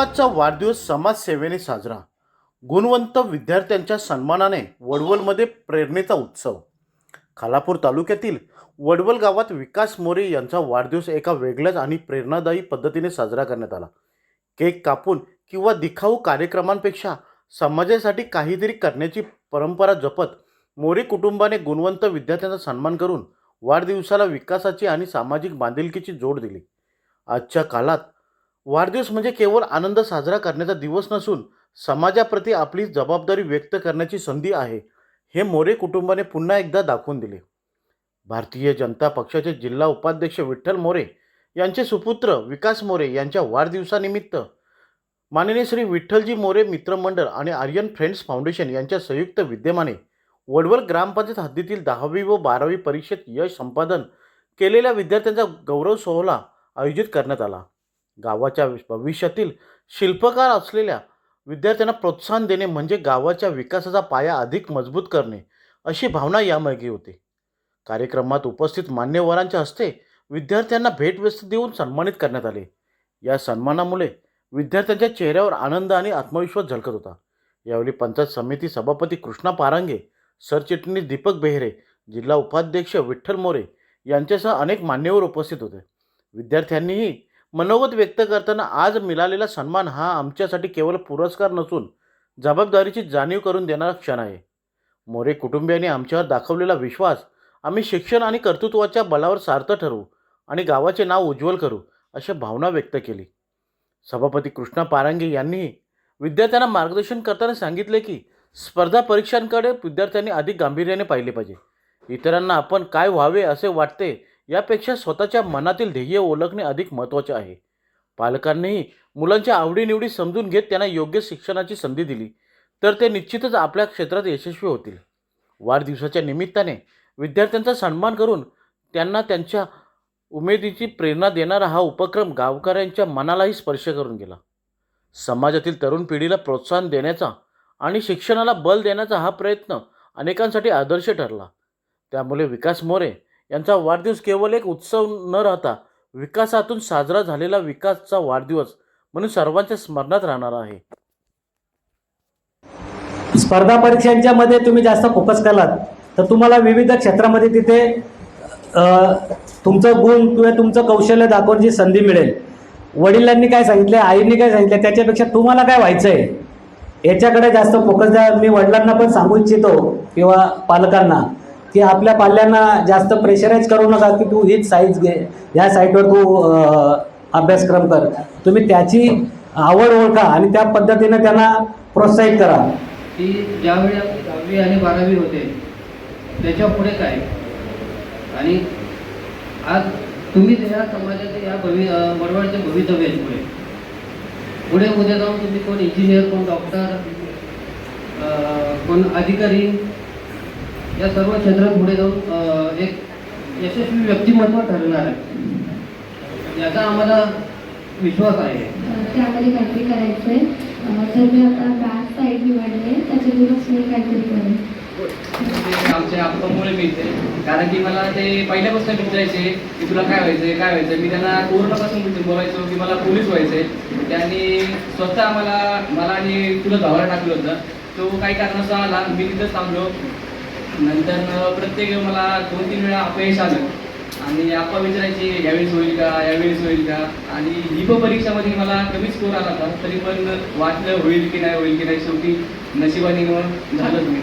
विकासचा वाढदिवस समाजसेवेने साजरा. गुणवंत विद्यार्थ्यांच्या सन्मानाने वडवलमध्ये प्रेरणेचा उत्सव. खालापूर तालुक्यातील वडवल गावात विकास मोरे यांचा वाढदिवस एका वेगळ्याच आणि प्रेरणादायी पद्धतीने साजरा करण्यात आला. केक कापून किंवा दिखाऊ कार्यक्रमांपेक्षा समाजासाठी काहीतरी करण्याची परंपरा जपत मोरे कुटुंबाने गुणवंत विद्यार्थ्यांचा सन्मान करून वाढदिवसाला विकासाची आणि सामाजिक बांधिलकीची जोड दिली. आजच्या काळात वाढदिवस म्हणजे केवळ आनंद साजरा करण्याचा दिवस नसून समाजाप्रती आपली जबाबदारी व्यक्त करण्याची संधी आहे, हे मोरे कुटुंबाने पुन्हा एकदा दाखवून दिले. भारतीय जनता पक्षाचे जिल्हा उपाध्यक्ष विठ्ठल मोरे यांचे सुपुत्र विकास मोरे यांच्या वाढदिवसानिमित्त माननीय श्री विठ्ठलजी मोरे मित्रमंडळ आणि आर्यन फ्रेंड्स फाउंडेशन यांच्या संयुक्त विद्यमाने वडवल ग्रामपंचायत हद्दीतील 10वी व 12वी परीक्षेत यश संपादन केलेल्या विद्यार्थ्यांचा गौरव सोहळा आयोजित करण्यात आला. गावाच्या भविष्यातील शिल्पकार असलेल्या विद्यार्थ्यांना प्रोत्साहन देणे म्हणजे गावाच्या विकासाचा पाया अधिक मजबूत करणे, अशी भावना यामागे होती. कार्यक्रमात उपस्थित मान्यवरांच्या हस्ते विद्यार्थ्यांना भेटवस्तू देऊन सन्मानित करण्यात आले. या सन्मानामुळे विद्यार्थ्यांच्या चेहऱ्यावर आनंद आणि आत्मविश्वास झलकत होता. यावेळी पंचायत समिती सभापती कृष्णा पारांगे, सरचिटणीस दीपक बेहरे, जिल्हा उपाध्यक्ष विठ्ठल मोरे यांच्यासह अनेक मान्यवर उपस्थित होते. विद्यार्थ्यांनीही मनोगत व्यक्त करताना आज मिळालेला सन्मान हा आमच्यासाठी केवळ पुरस्कार नसून जबाबदारीची जाणीव करून देणारा क्षण आहे. मोरे कुटुंबियांनी आमच्यावर दाखवलेला विश्वास आम्ही शिक्षण आणि कर्तृत्वाच्या बळावर सार्थ ठरवू आणि गावाचे नाव उज्ज्वल करू, अशी भावना व्यक्त केली. सभापती कृष्णा पारांगे यांनी विद्यार्थ्यांना मार्गदर्शन करताना सांगितले की स्पर्धा परीक्षांकडे विद्यार्थ्यांनी अधिक गांभीर्याने पाहिले पाहिजे. इतरांना आपण काय व्हावे असे वाटते यापेक्षा स्वतःच्या मनातील ध्येय ओळखणे अधिक महत्त्वाचे आहे. पालकांनीही मुलांच्या आवडीनिवडी समजून घेत त्यांना योग्य शिक्षणाची संधी दिली तर ते निश्चितच आपल्या क्षेत्रात यशस्वी होतील. वाढदिवसाच्या निमित्ताने विद्यार्थ्यांचा सन्मान करून त्यांना त्यांच्या उमेदीची प्रेरणा देणारा हा उपक्रम गावकऱ्यांच्या मनालाही स्पर्श करून गेला. समाजातील तरुण पिढीला प्रोत्साहन देण्याचा आणि शिक्षणाला बल देण्याचा हा प्रयत्न अनेकांसाठी आदर्श ठरला. त्यामुळे विकास मोरे यांचा वाढदिवस केवळ एक उत्सव न राहता विकासातून साजरा झालेला विकासचा वाढदिवस म्हणून सर्वांच्या स्मरणात राहणार आहे. स्पर्धा परीक्षांच्या मध्ये तुम्ही जास्त फोकस केलात तर तुम्हाला विविध क्षेत्रामध्ये तिथे तुमचं गुण किंवा तुमचं कौशल्य दाखवण्याची संधी मिळेल. वडिलांनी काय सांगितले, आईंनी काय सांगितले, त्याच्यापेक्षा तुम्हाला काय व्हायचं आहे याच्याकडे जास्त फोकस द्या. मी वडिलांना पण सांगू इच्छितो किंवा पालकांना की आपल्या पाल्यांना जास्त प्रेशराईज करू नका की तू हीच साईज घे, ह्या साईटवर तू अभ्यासक्रम कर. तुम्ही त्याची आवड ओळखा आणि त्या पद्धतीने त्यांना प्रोत्साहित करा. की ज्यावेळी 10वी आणि 12वी होते त्याच्या पुढे काय, आणि आज तुम्ही त्या समाजाचे या वडवळचे भवितव्य आहे. पुढे पुढे उद्या जाऊन तुम्ही कोण इंजिनियर, कोण डॉक्टर, कोण अधिकारी, या सर्व क्षेत्रात पुढे जाऊन एक यशस्वी व्यक्तिमत्व ठरणार आहे, याचा आम्हाला विश्वास आहे. त्यामध्ये काहीतरी करायचं आहे तर मी आता बॅक साईड निवडले, त्याच्यातूनच मी काहीतरी करेन. आमच्या आप्पामुळे मिळते, कारण की मला ते पहिल्यापासून विचारायचे की तुला काय व्हायचं. मी त्यांना पूर्णपासून बोलायचो की मला पोलीस व्हायचंय. त्यांनी स्वतः मला आणि तुला धावायला टाकलं होतं. तो काही कारणास्तव आला, मी तिथंच थांबलो. नंतर प्रत्येक मला 2-3 वेळा अपयश आलं आणि आप्पा विचारायचे यावेळेस होईल का. आणि ही पण परीक्षामध्ये मला कमी स्कोर आला होता, तरी पण वाटलं होईल की नाही. शेवटी नशिबाने झालंच मी.